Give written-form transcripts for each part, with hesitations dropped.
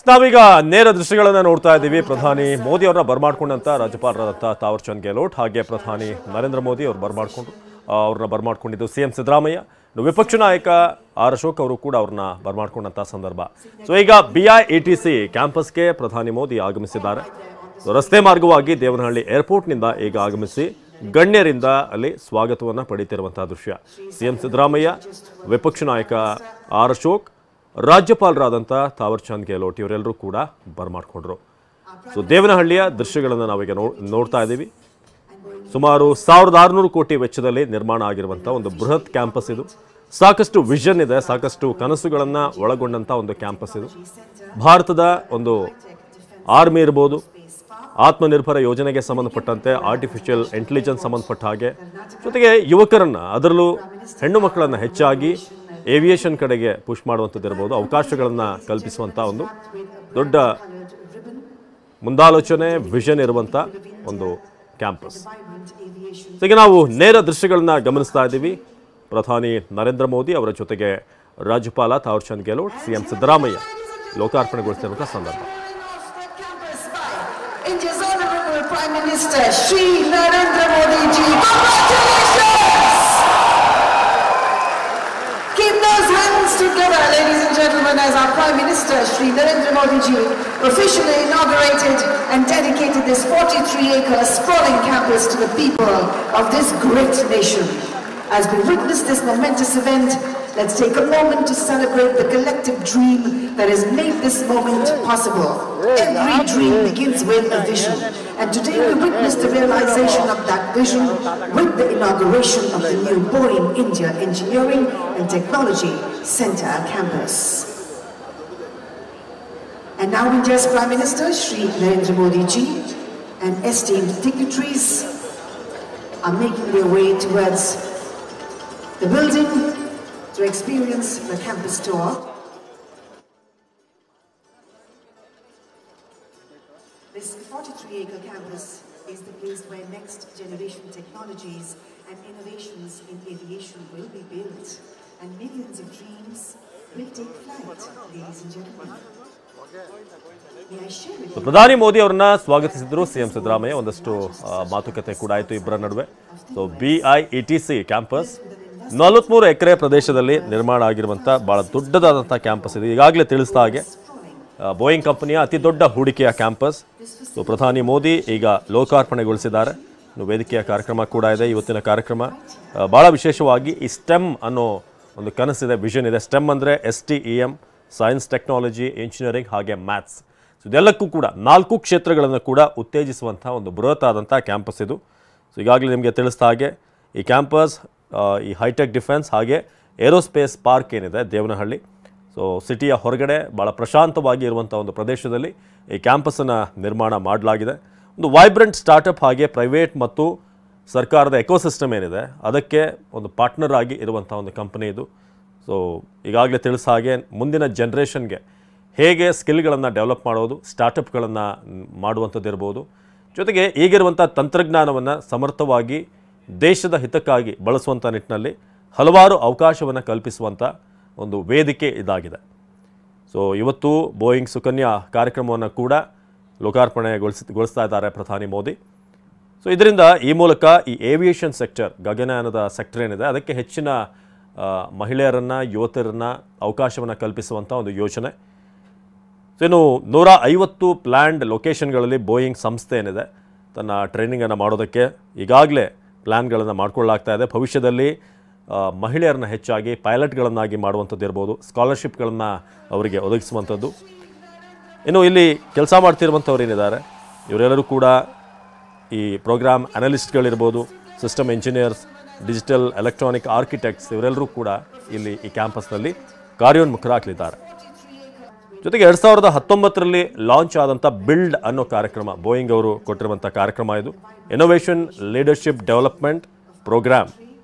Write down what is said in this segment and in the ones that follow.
ನಾವೀಗ ನೇರ ದೃಶ್ಯಗಳನ್ನು ನೋಡ್ತಾ ಇದ್ದೀವಿ. ಪ್ರಧಾನಿ ಮೋದಿ ಅವರನ್ನ ಬರಮಾಡ್ಕೊಂಡಂತ ರಾಜ್ಯಪಾಲರಾದಂಥ ತಾವರ್ ಚಂದ್ ಗೆಹ್ಲೋಟ್ ಹಾಗೆ ಪ್ರಧಾನಿ ನರೇಂದ್ರ ಮೋದಿ ಅವರು ಅವ್ರನ್ನ ಬರಮಾಡ್ಕೊಂಡಿದ್ದು ಸಿಎಂ ಸಿದ್ದರಾಮಯ್ಯ, ವಿಪಕ್ಷ ನಾಯಕ ಆರ್ ಅಶೋಕ್ ಅವರು ಕೂಡ ಅವ್ರನ್ನ ಬರಮಾಡ್ಕೊಂಡಂತ ಸಂದರ್ಭ. ಸೊ ಈಗ BIETC ಕ್ಯಾಂಪಸ್ಗೆ ಪ್ರಧಾನಿ ಮೋದಿ ಆಗಮಿಸಿದ್ದಾರೆ. ರಸ್ತೆ ಮಾರ್ಗವಾಗಿ ದೇವನಹಳ್ಳಿ ಏರ್ಪೋರ್ಟ್ನಿಂದ ಈಗ ಆಗಮಿಸಿ ಗಣ್ಯರಿಂದ ಅಲ್ಲಿ ಸ್ವಾಗತವನ್ನು ಪಡೆಯುತ್ತಿರುವಂತಹ ದೃಶ್ಯ. ಸಿಎಂ ಸಿದ್ದರಾಮಯ್ಯ, ವಿಪಕ್ಷ ನಾಯಕ ಆರ್ ಅಶೋಕ್, ರಾಜ್ಯಪಾಲರಾದಂಥ ತಾವರ್ ಚಂದ್ ಗೆಹ್ಲೋಟ್ ಇವರೆಲ್ಲರೂ ಕೂಡ ಬರಮಾಡ್ಕೊಂಡ್ರು. ಸೊ ದೇವನಹಳ್ಳಿಯ ದೃಶ್ಯಗಳನ್ನು ನಾವೀಗ ನೋಡ್ತಾ ಇದ್ದೀವಿ. ಸುಮಾರು 1600 ಕೋಟಿ ವೆಚ್ಚದಲ್ಲಿ ನಿರ್ಮಾಣ ಆಗಿರುವಂಥ ಒಂದು ಬೃಹತ್ ಕ್ಯಾಂಪಸ್ ಇದು. ಸಾಕಷ್ಟು ವಿಷನ್ ಇದೆ, ಸಾಕಷ್ಟು ಕನಸುಗಳನ್ನು ಒಳಗೊಂಡಂಥ ಒಂದು ಕ್ಯಾಂಪಸ್ ಇದು. ಭಾರತದ ಒಂದು ಆರ್ಮಿ ಇರ್ಬೋದು, ಆತ್ಮನಿರ್ಭರ ಯೋಜನೆಗೆ ಸಂಬಂಧಪಟ್ಟಂತೆ ಆರ್ಟಿಫಿಷಿಯಲ್ ಇಂಟೆಲಿಜೆನ್ಸ್ ಸಂಬಂಧಪಟ್ಟ ಹಾಗೆ, ಜೊತೆಗೆ ಯುವಕರನ್ನು ಅದರಲ್ಲೂ ಹೆಣ್ಣು ಮಕ್ಕಳನ್ನು ಹೆಚ್ಚಾಗಿ ಏವಿಯೇಷನ್ ಕಡೆಗೆ ಪುಷ್ ಮಾಡುವಂಥದ್ದಿರ್ಬೋದು, ಅವಕಾಶಗಳನ್ನು ಕಲ್ಪಿಸುವಂಥ ಒಂದು ದೊಡ್ಡ ಮುಂದಾಲೋಚನೆ, ವಿಷನ್ ಇರುವಂಥ ಒಂದು ಕ್ಯಾಂಪಸ್. ಈಗ ನಾವು ನೇರ ದೃಶ್ಯಗಳನ್ನ ಗಮನಿಸ್ತಾ ಇದ್ದೀವಿ. ಪ್ರಧಾನಿ ನರೇಂದ್ರ ಮೋದಿ ಅವರ ಜೊತೆಗೆ ರಾಜ್ಯಪಾಲ ತಾವರ್ ಚಂದ್ ಗೆಹ್ಲೋಟ್, ಸಿಎಂ ಸಿದ್ದರಾಮಯ್ಯ ಲೋಕಾರ್ಪಣೆಗೊಳಿಸಿರುವಂತಹ ಸಂದರ್ಭ. India's Honorable Prime Minister Shri Narendra Modi ji, congratulations! Keep those hands together, ladies and gentlemen, as our Prime Minister Shri Narendra Modi ji officially inaugurated and dedicated this 43-acre sprawling campus to the people of this great nation. As we witness this momentous event, let's take a moment to celebrate the collective dream that has made this moment possible. Every dream begins with a vision, and today we witness the realization of that vision with the inauguration of the new Boeing India Engineering and Technology Center campus. And now India's Prime Minister Shri Narendra Modi ji and esteemed dignitaries are making their way towards the building to experience the campus tour. This 43-acre campus is the place where next generation technologies and innovations in aviation will be built, and millions of dreams will take flight, ladies and gentlemen. ಪ್ರಧಾನಿ ಮೋದಿ ಅವರನ್ನ ಸ್ವಾಗತಿಸಿದ್ರು CM Siddaramaiah. ಒಂದಷ್ಟು ಮಾತುಕತೆ ಕೂಡ ಆಯಿತು ಇಬ್ಬರ ನಡುವೆ. So BIETC campus 43 ಎಕರೆ ಪ್ರದೇಶದಲ್ಲಿ ನಿರ್ಮಾಣ ಆಗಿರುವಂಥ ಭಾಳ ದೊಡ್ಡದಾದಂಥ ಕ್ಯಾಂಪಸ್ ಇದೆ. ಈಗಾಗಲೇ ತಿಳಿಸಿದ ಹಾಗೆ ಬೋಯಿಂಗ್ ಕಂಪನಿಯ ಅತಿ ದೊಡ್ಡ ಹೂಡಿಕೆಯ ಕ್ಯಾಂಪಸ್. ಸೊ ಪ್ರಧಾನಿ ಮೋದಿ ಈಗ ಲೋಕಾರ್ಪಣೆಗೊಳಿಸಿದ್ದಾರೆ. ವೇದಿಕೆಯ ಕಾರ್ಯಕ್ರಮ ಕೂಡ ಇದೆ. ಇವತ್ತಿನ ಕಾರ್ಯಕ್ರಮ ಭಾಳ ವಿಶೇಷವಾಗಿ ಈ ಸ್ಟೆಮ್ ಅನ್ನೋ ಒಂದು ಕನಸಿದೆ, ವಿಷನ್ ಇದೆ. ಸ್ಟೆಮ್ ಅಂದರೆ STEM, ಸೈನ್ಸ್, ಟೆಕ್ನಾಲಜಿ, ಇಂಜಿನಿಯರಿಂಗ್ ಹಾಗೆ ಮ್ಯಾಥ್ಸ್. ಸೊ ಇದೆಲ್ಲಕ್ಕೂ ಕೂಡ 4 ಕ್ಷೇತ್ರಗಳನ್ನು ಕೂಡ ಉತ್ತೇಜಿಸುವಂಥ ಒಂದು ಬೃಹತ್ ಆದಂಥ ಕ್ಯಾಂಪಸ್ ಇದು. ಸೊ ಈಗಾಗಲೇ ನಿಮಗೆ ತಿಳಿಸಿದ ಹಾಗೆ ಈ ಕ್ಯಾಂಪಸ್ ಈ ಹೈಟೆಕ್ ಡಿಫೆನ್ಸ್ ಹಾಗೆ ಏರೋಸ್ಪೇಸ್ ಪಾರ್ಕ್ ಏನಿದೆ ದೇವನಹಳ್ಳಿ, ಸೊ ಸಿಟಿಯ ಹೊರಗಡೆ ಭಾಳ ಪ್ರಶಾಂತವಾಗಿ ಇರುವಂಥ ಒಂದು ಪ್ರದೇಶದಲ್ಲಿ ಈ ಕ್ಯಾಂಪಸನ್ನು ನಿರ್ಮಾಣ ಮಾಡಲಾಗಿದೆ. ಒಂದು ವೈಬ್ರೆಂಟ್ ಸ್ಟಾರ್ಟಪ್ ಹಾಗೆ ಪ್ರೈವೇಟ್ ಮತ್ತು ಸರ್ಕಾರದ ಎಕೋಸಿಸ್ಟಮ್ ಏನಿದೆ ಅದಕ್ಕೆ ಒಂದು ಪಾರ್ಟ್ನರ್ ಆಗಿ ಇರುವಂಥ ಒಂದು ಕಂಪನಿ ಇದು. ಸೊ ಈಗಾಗಲೇ ತಿಳಿಸ ಹಾಗೆ ಮುಂದಿನ ಜನ್ರೇಷನ್ಗೆ ಹೇಗೆ ಸ್ಕಿಲ್ಗಳನ್ನು ಡೆವಲಪ್ ಮಾಡೋದು, ಸ್ಟಾರ್ಟಪ್ಗಳನ್ನು ಮಾಡುವಂಥದ್ದು ಇರ್ಬೋದು, ಜೊತೆಗೆ ಈಗಿರುವಂಥ ತಂತ್ರಜ್ಞಾನವನ್ನು ಸಮರ್ಥವಾಗಿ ದೇಶದ ಹಿತಕ್ಕಾಗಿ ಬಳಸುವಂಥ ನಿಟ್ಟಿನಲ್ಲಿ ಹಲವಾರು ಅವಕಾಶವನ್ನು ಕಲ್ಪಿಸುವಂಥ ಒಂದು ವೇದಿಕೆ ಇದಾಗಿದೆ. ಸೊ ಇವತ್ತು ಬೋಯಿಂಗ್ ಸುಕನ್ಯಾ ಕಾರ್ಯಕ್ರಮವನ್ನು ಕೂಡ ಲೋಕಾರ್ಪಣೆಗೊಳಿಸ್ತಾ ಇದ್ದಾರೆ ಪ್ರಧಾನಿ ಮೋದಿ. ಸೊ ಇದರಿಂದ ಈ ಮೂಲಕ ಈ ಏವಿಯೇಷನ್ ಸೆಕ್ಟರ್, ಗಗನಯಾನದ ಸೆಕ್ಟರ್ ಏನಿದೆ ಅದಕ್ಕೆ ಹೆಚ್ಚಿನ ಮಹಿಳೆಯರನ್ನು, ಯುವತಿಯರನ್ನು ಅವಕಾಶವನ್ನು ಕಲ್ಪಿಸುವಂಥ ಒಂದು ಯೋಜನೆ. ಸೊ ಇನ್ನು 150 ಪ್ಲ್ಯಾಂಡ್ ಲೊಕೇಶನ್ಗಳಲ್ಲಿ ಬೋಯಿಂಗ್ ಸಂಸ್ಥೆ ಏನಿದೆ ತನ್ನ ಟ್ರೈನಿಂಗನ್ನು ಮಾಡೋದಕ್ಕೆ ಈಗಾಗಲೇ ಪ್ಲ್ಯಾನ್ಗಳನ್ನು ಮಾಡ್ಕೊಳ್ಳಲಾಗ್ತಾ ಇದೆ. ಭವಿಷ್ಯದಲ್ಲಿ ಮಹಿಳೆಯರನ್ನ ಹೆಚ್ಚಾಗಿ ಪೈಲಟ್ಗಳನ್ನಾಗಿ ಮಾಡುವಂಥದ್ದು ಇರ್ಬೋದು, ಸ್ಕಾಲರ್ಶಿಪ್ಗಳನ್ನು ಅವರಿಗೆ ಒದಗಿಸುವಂಥದ್ದು. ಇನ್ನು ಇಲ್ಲಿ ಕೆಲಸ ಮಾಡ್ತಿರುವಂಥವ್ರು ಏನಿದ್ದಾರೆ ಇವರೆಲ್ಲರೂ ಕೂಡ ಈ ಪ್ರೋಗ್ರಾಮ್ ಅನಲಿಸ್ಟ್ಗಳಿರ್ಬೋದು, system engineers, digital electronic architects ಇವರೆಲ್ಲರೂ ಕೂಡ ಇಲ್ಲಿ ಈ ಕ್ಯಾಂಪಸ್ನಲ್ಲಿ ಕಾರ್ಯೋನ್ಮುಖರಾಗಲಿದ್ದಾರೆ. ಜೊತೆಗೆ 2019ರಲ್ಲಿ ಲಾಂಚ್ ಆದಂಥ ಬಿಲ್ಡ್ ಅನ್ನೋ ಕಾರ್ಯಕ್ರಮ, ಬೋಯಿಂಗ್ ಅವರು ಕೊಟ್ಟಿರುವಂಥ ಕಾರ್ಯಕ್ರಮ ಇದು. Innovation leadership development programme,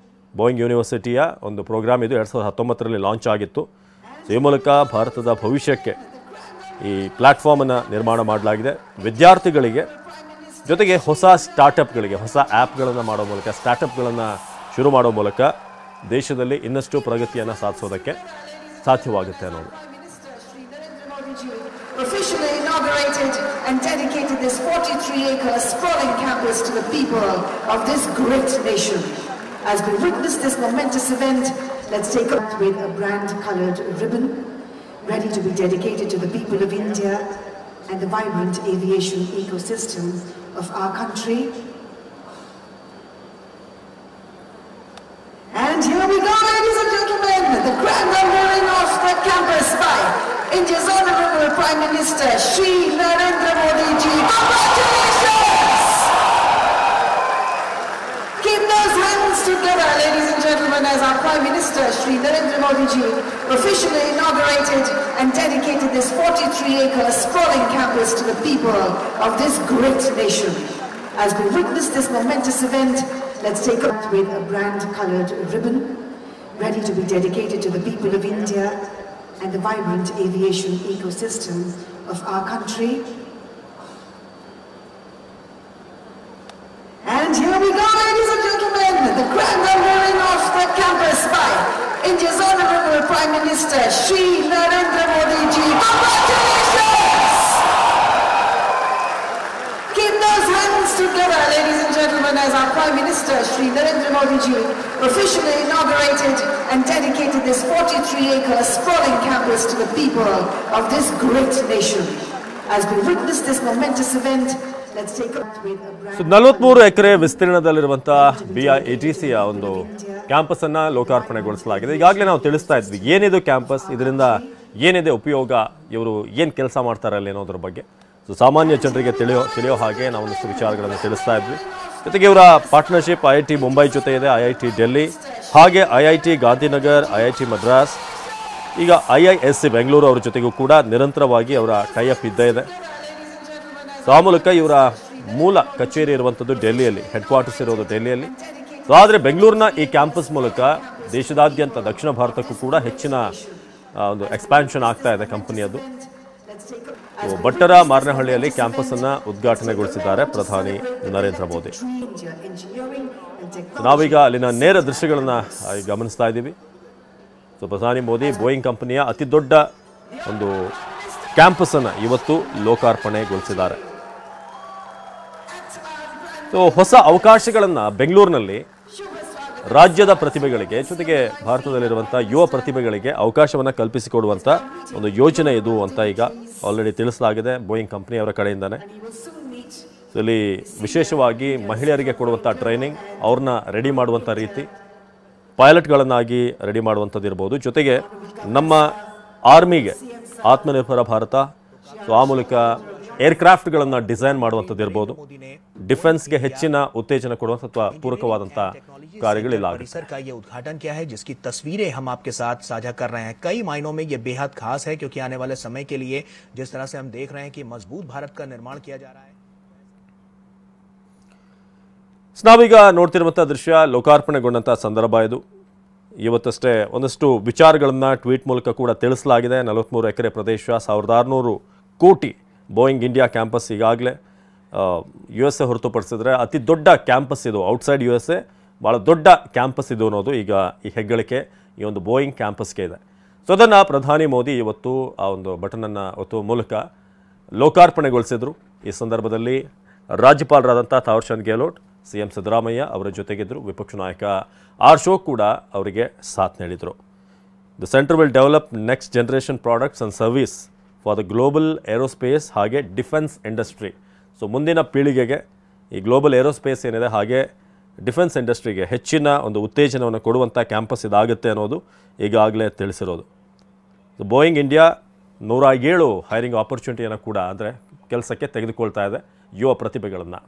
Boeing ಯೂನಿವರ್ಸಿಟಿಯ ಒಂದು ಪ್ರೋಗ್ರಾಮ್ ಇದು 2019ರಲ್ಲಿ ಲಾಂಚ್ ಆಗಿತ್ತು. ಈ ಮೂಲಕ ಭಾರತದ ಭವಿಷ್ಯಕ್ಕೆ ಈ ಪ್ಲ್ಯಾಟ್ಫಾರ್ಮನ್ನು ನಿರ್ಮಾಣ ಮಾಡಲಾಗಿದೆ. ವಿದ್ಯಾರ್ಥಿಗಳಿಗೆ ಜೊತೆಗೆ ಹೊಸ ಸ್ಟಾರ್ಟಪ್ಗಳಿಗೆ, ಹೊಸ ಆ್ಯಪ್ಗಳನ್ನು ಮಾಡೋ ಮೂಲಕ, ಸ್ಟಾರ್ಟಪ್ಗಳನ್ನು ಶುರು ಮಾಡೋ ಮೂಲಕ ದೇಶದಲ್ಲಿ ಇನ್ನಷ್ಟು ಪ್ರಗತಿಯನ್ನು ಸಾಧಿಸೋದಕ್ಕೆ ಸಾಧ್ಯವಾಗುತ್ತೆ ಅನ್ನೋದು. Ji officially inaugurated and dedicated this 43-acre sprawling campus to the people of this great nation. As we witness this momentous event, let's take up with a brand-colored ribbon, ready to be dedicated to the people of India and the vibrant aviation ecosystem of our country. And here we go, ladies and gentlemen, the grand unveiling of the campus by India's Honorable Prime Minister Shri Narendra Modi Ji. Congratulations! Keep those hands together, ladies and gentlemen, as our Prime Minister Shri Narendra Modi Ji officially inaugurated and dedicated this 43-acre sprawling campus to the people of this great nation. As we witness this momentous event, let's take up with a brand-colored ribbon, ready to be dedicated to the people of India and the vibrant aviation ecosystem of our country. And here we go, ladies and gentlemen, the grand unveiling of the campus by India's Honorable Prime Minister Shri Narendra Modi Ji. Congratulations! Keep those hands together, ladies and gentlemen, as our Prime Minister Shri Narendra Modi Ji officially inaugurated and dedicated this 43-acre sprawling campus to the people of this great nation. As we witness this momentous event, let's take up with a brand. 43 acre ವಿಸ್ತೀರ್ಣದಲ್ಲಿರುವಂತಹ BIATC ಒಂದು campus ಅನ್ನ ಲೋಕಾರ್ಪಣೆಗೊಳಿಸಲಾಗಿದೆ. ಈಗಾಗಲೇ ನಾವು ತಿಳಿಸ್ತಾ ಇದ್ವಿ ಏನಿದು campus, ಇದರಿಂದ ಏನಿದೆ ಉಪಯೋಗ, ಇವರು ಏನು ಕೆಲಸ ಮಾಡ್ತಾರಲ್ಲ ಅನ್ನೋದ್ರ ಬಗ್ಗೆ. ಸೊ ಸಾಮಾನ್ಯ ಜನರಿಗೆ ತಿಳಿಯೋ ಹಾಗೆ ನಾವು ಒಂದಷ್ಟು ವಿಚಾರಗಳನ್ನು ತಿಳಿಸ್ತಾ ಇದ್ವಿ. ಜೊತೆಗೆ ಇವರ ಪಾರ್ಟ್ನರ್ಶಿಪ್ IIT ಮುಂಬೈ ಜೊತೆ ಇದೆ, IIT ಡೆಲ್ಲಿ, ಹಾಗೆ IIT ಗಾಂಧಿನಗರ್, IIT ಮದ್ರಾಸ್, ಈಗ IISc ಬೆಂಗಳೂರು ಅವರ ಜೊತೆಗೂ ಕೂಡ ನಿರಂತರವಾಗಿ ಅವರ ಟೈಅಪ್ ಇದ್ದೇ ಇದೆ. ಸೊ ಆ ಮೂಲಕ ಇವರ ಮೂಲ ಕಚೇರಿ ಇರುವಂಥದ್ದು ಡೆಲ್ಲಿಯಲ್ಲಿ, ಹೆಡ್ ಕ್ವಾರ್ಟರ್ಸ್ ಇರೋದು ಡೆಲ್ಲಿಯಲ್ಲಿ. ಸೊ ಆದರೆ ಬೆಂಗಳೂರಿನ ಈ ಕ್ಯಾಂಪಸ್ ಮೂಲಕ ದೇಶದಾದ್ಯಂತ ದಕ್ಷಿಣ ಭಾರತಕ್ಕೂ ಕೂಡ ಹೆಚ್ಚಿನ ಒಂದು ಎಕ್ಸ್ಪ್ಯಾನ್ಷನ್ ಆಗ್ತಾ ಇದೆ ಕಂಪನಿಯದು. ಭಟ್ಟರ ಮಾರನಹಳ್ಳಿಯಲ್ಲಿ ಕ್ಯಾಂಪಸ್ ಅನ್ನ ಉದ್ಘಾಟನೆಗೊಳಿಸಿದ್ದಾರೆ ಪ್ರಧಾನಿ ನರೇಂದ್ರ ಮೋದಿ. ನಾವೀಗ ಅಲ್ಲಿನ ನೇರ ದೃಶ್ಯಗಳನ್ನ ಗಮನಿಸ್ತಾ ಇದ್ದೀವಿ. ಸೊ ಪ್ರಧಾನಿ ಮೋದಿ ಬೋಯಿಂಗ್ ಕಂಪನಿಯ ಅತಿ ದೊಡ್ಡ ಒಂದು ಕ್ಯಾಂಪಸ್ ಅನ್ನ ಇವತ್ತು ಲೋಕಾರ್ಪಣೆಗೊಳಿಸಿದ್ದಾರೆ. ಸೊ ಹೊಸ ಅವಕಾಶಗಳನ್ನ ಬೆಂಗಳೂರಿನಲ್ಲಿ ರಾಜ್ಯದ ಪ್ರತಿಭೆಗಳಿಗೆ, ಜೊತೆಗೆ ಭಾರತದಲ್ಲಿರುವಂತಹ ಯುವ ಪ್ರತಿಭೆಗಳಿಗೆ ಅವಕಾಶವನ್ನು ಕಲ್ಪಿಸಿಕೊಡುವಂಥ ಒಂದು ಯೋಜನೆ ಇದು ಅಂತ ಈಗ ಆಲ್ರೆಡಿ ತಿಳಿಸಲಾಗಿದೆ ಬೋಯಿಂಗ್ ಕಂಪನಿಯವರ ಕಡೆಯಿಂದಾನೆ. ಇಲ್ಲಿ ವಿಶೇಷವಾಗಿ ಮಹಿಳೆಯರಿಗೆ ಕೊಡುವಂಥ ಟ್ರೈನಿಂಗ್, ಅವ್ರನ್ನ ರೆಡಿ ಮಾಡುವಂಥ ರೀತಿ, ಪೈಲಟ್ಗಳನ್ನಾಗಿ ರೆಡಿ ಮಾಡುವಂಥದ್ದು ಇರ್ಬೋದು. ಜೊತೆಗೆ ನಮ್ಮ ಆರ್ಮಿಗೆ ಆತ್ಮನಿರ್ಭರ ಭಾರತ, ಸೊ ಆ ಮೂಲಕ ಏರ್ಕ್ರಾಫ್ಟ್ಗಳನ್ನು ಡಿಸೈನ್ ಮಾಡುವಂಥದ್ದು ಇರ್ಬೋದು, ಡಿಫೆನ್ಸ್ಗೆ ಹೆಚ್ಚಿನ ಉತ್ತೇಜನ ಕೊಡುವಂಥ ಅಥವಾ ಪೂರಕವಾದಂಥ ಕಾರ್ಯಗಳಿಲ್ಲ. सर का ये उद्घाटन किया है, जिसकी तस्वीरें हम आपके साथ साझा कर रहे हैं. कई मायनों में ये बेहद खास है, क्योंकि आने वाले समय के लिए जिस तरह से हम देख रहे हैं कि मजबूत भारत का निर्माण किया जा रहा है. ನಾವೀಗ ನೋಡ್ತಿರುವಂಥ ದೃಶ್ಯ ಲೋಕಾರ್ಪಣೆಗೊಂಡಂಥ ಸಂದರ್ಭ ಇದು. ಇವತ್ತಷ್ಟೇ ಒಂದಷ್ಟು ವಿಚಾರಗಳನ್ನು ಟ್ವೀಟ್ ಮೂಲಕ ಕೂಡ ತಿಳಿಸಲಾಗಿದೆ. 43 ಎಕರೆ ಪ್ರದೇಶ, 1600 ಕೋಟಿ ಬೋಯಿಂಗ್ ಇಂಡಿಯಾ ಕ್ಯಾಂಪಸ್ ಈಗಾಗಲೇ USA ಹೊರತುಪಡಿಸಿದ್ರೆ ಅತಿ ದೊಡ್ಡ ಕ್ಯಾಂಪಸ್ ಇದು. ಔಟ್ಸೈಡ್ USA ಭಾಳ ದೊಡ್ಡ ಕ್ಯಾಂಪಸ್ ಇದು ಅನ್ನೋದು ಈಗ ಈ ಹೆಗ್ಗಳಿಕೆ ಈ ಒಂದು ಬೋಯಿಂಗ್ ಕ್ಯಾಂಪಸ್ಗೆ ಇದೆ. ಸೊ ಅದನ್ನು ಪ್ರಧಾನಿ ಮೋದಿ ಇವತ್ತು ಆ ಒಂದು ಬಟನನ್ನು ಒತ್ತುವ ಮೂಲಕ ಲೋಕಾರ್ಪಣೆಗೊಳಿಸಿದರು. ಈ ಸಂದರ್ಭದಲ್ಲಿ ರಾಜ್ಯಪಾಲರಾದಂಥ ಥಾವರ್ಚಂದ್ ಗೆಹ್ಲೋಟ್, CM ಸಿದ್ದರಾಮಯ್ಯ ಅವರ ಜೊತೆಗಿದ್ದರು. ವಿಪಕ್ಷ ನಾಯಕ ಅಶೋಕ್ ಕೂಡ ಅವರಿಗೆ ಸಾಥ್ ನೀಡಿದರು. The centre will develop next generation products and service for the global aerospace ಹಾಗೆ ಡಿಫೆನ್ಸ್ ಇಂಡಸ್ಟ್ರಿ. ಸೊ ಮುಂದಿನ ಪೀಳಿಗೆಗೆ ಈ ಗ್ಲೋಬಲ್ ಏರೋಸ್ಪೇಸ್ ಏನಿದೆ ಹಾಗೆ ಡಿಫೆನ್ಸ್ ಇಂಡಸ್ಟ್ರಿಗೆ ಹೆಚ್ಚಿನ ಒಂದು ಉತ್ತೇಜನವನ್ನು ಕೊಡುವಂಥ ಕ್ಯಾಂಪಸ್ ಇದಾಗುತ್ತೆ ಅನ್ನೋದು ಈಗಾಗಲೇ ತಿಳಿಸಿರೋದು. ಬೋಯಿಂಗ್ ಇಂಡಿಯಾ 107 ಹೈರಿಂಗ್ ಆಪರ್ಚುನಿಟಿಯನ್ನು ಕೂಡ ಅಂದರೆ ಕೆಲಸಕ್ಕೆ ತೆಗೆದುಕೊಳ್ತಾ ಇದೆ ಯುವ ಪ್ರತಿಭೆಗಳನ್ನು.